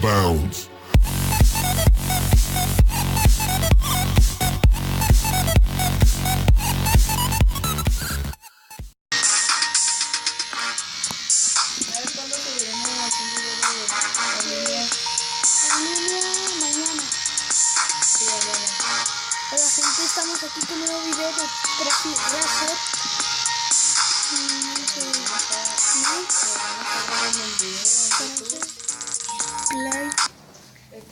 bounds. Hola gente, estamos aquí con un nuevo video de Crazy Racer.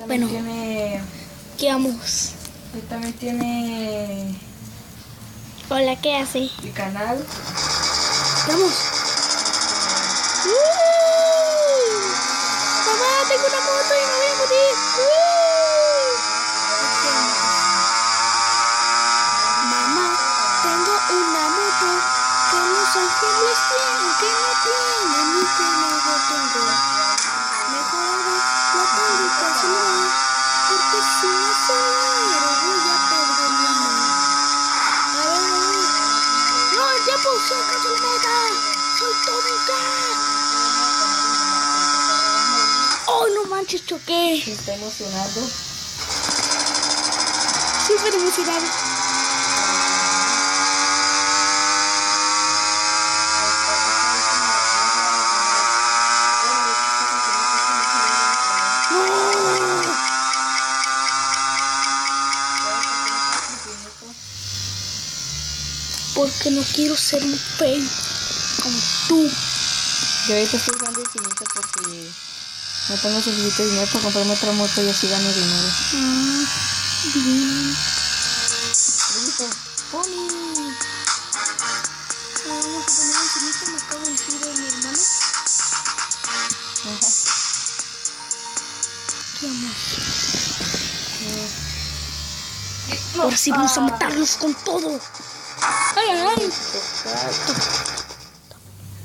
Bueno, ¿qué vamos? Él también tiene Hola, ¿qué hace? el canal. Vamos. Mamá, tengo una moto y me voy a morir. Mamá, tengo una moto que Los Ángeles tienen, que no tiene ni que no lo tengo. Mejor ahora la tengo que acelerar, porque si no acelero voy a perder mi mano. A ver. No, ya puse casi la meta. Soy todo un crack. Oh, no manches, choqué. Se está emocionando. Súper emocionado. Porque no quiero ser un fail como tú. Yo ahorita estoy jugando infinito porque no tengo suficiente dinero para comprarme otra moto y así gano dinero. Bien. Listo. Pony. Vamos a poner infinito, me acabo de decir de mi hermano. ¿Qué vamos? Ahora sí vamos a matarlos con todo. ¡Ay, ay, ay!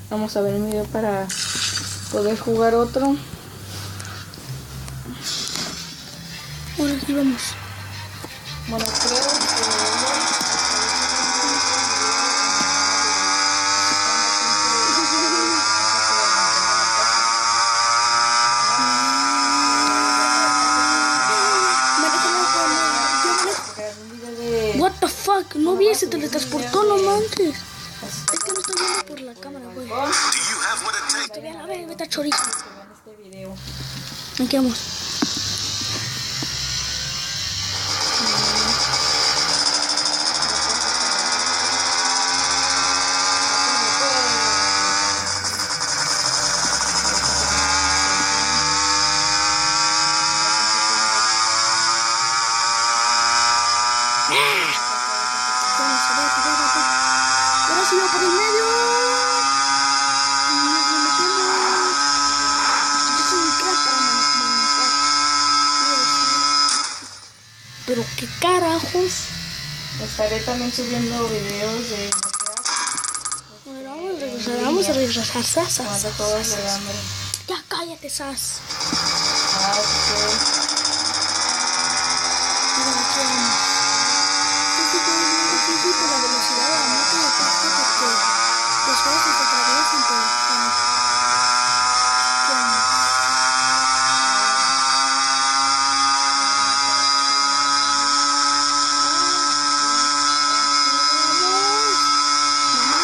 Vamos a ver el video para poder jugar otro. Ahora sí vamos. Bueno, creo que What the fuck, no vi, se teletransportó, no manches. Es que no estoy viendo por la cámara, güey. Estoy bien, a ver, vete a chorizo. este video. Aquí vamos. Ahora sí va por el medio. Nos metemos. Yo soy un crack para manejar. Pero qué carajos. Estaré también subiendo videos de Bueno, vamos a regresar, Sas. cuando todos le dan. Ya cállate, Sas. Mira, aquí vamos. Es que es muy difícil por la velocidad de la moto y aparte porque los juegos se atraviesan por el camino. ¿Qué vamos? Mamá,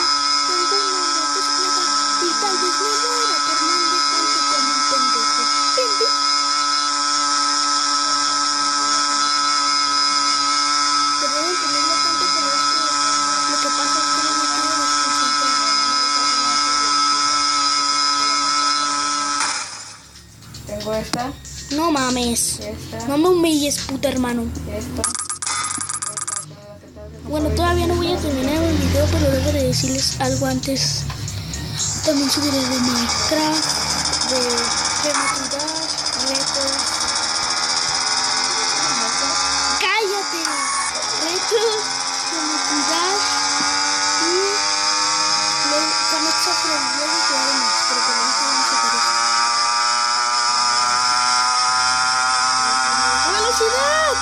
tengo una motocicleta y tal vez me muera tornando tanto como un pendejo. Pim, pim. Pero deben ponerlo tanto que no es que lo que pasa es que no me quiero desconcentrar. Tengo esta, No mames. esta, No me humilles, puta hermano. esta. Bueno, todavía no voy a terminar el video, pero debo de decirles algo antes. También subiré de Minecraft, de Geometry Dash, retos. ¡Cállate! Retos, Geometry Dash y con esto luego jugaremos, pero por ahorita vamos a hacer esto. ¡Velocidad!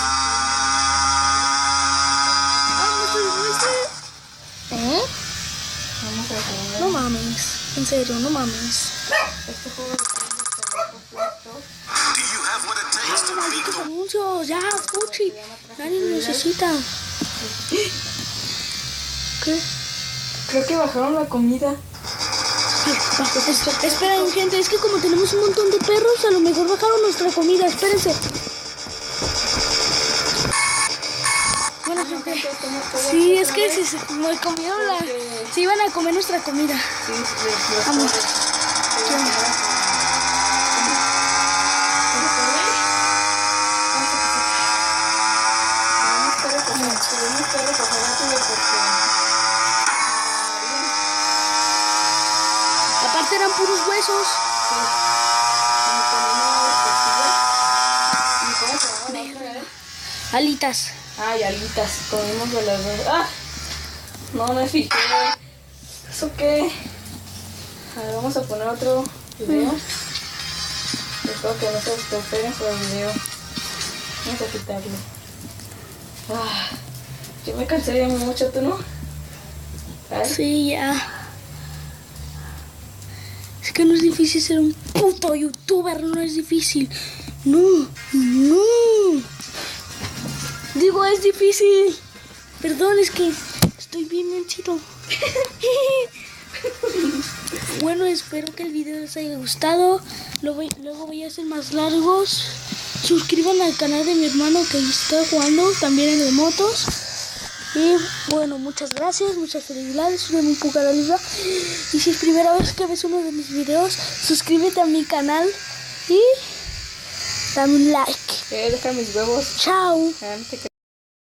Vamos a jugar. No mames, en serio, no mames. Este juego lo tengo descargado completo. malditos anuncios, ya, fuchi. Nadie lo necesita. ¿Qué? Creo que bajaron la comida. Esperen, gente, es que como tenemos un montón de perros, a lo mejor bajaron nuestra comida. Espérense. Bueno, gente. Sí, es que se nos comieron la... Se iban a comer nuestra comida. Sí, Vamos. Aparte eran puros huesos. Alitas. Ay, alitas, comimos de las dos. ¡Ah! No me fijé. ¿Eso qué? A ver, vamos a poner otro video. Espero que no se desesperen por el video. Vamos a quitarlo. Ah, yo me cansé de mucho, ¿tú no? ¿Sabes? Sí, ya. Es que no es difícil ser un puto youtuber, no es difícil. No, no. Digo, es difícil. Perdón, es que estoy bien menchito. Bueno, espero que el video les haya gustado. Luego voy a hacer más largos. Suscriban al canal de mi hermano que está jugando también en el motos. Y bueno, muchas gracias, muchas felicidades, soy muy poca la liga. Y si es primera vez que ves uno de mis videos, suscríbete a mi canal y dame un like. Deja mis huevos. Chao. Ah, no te creas.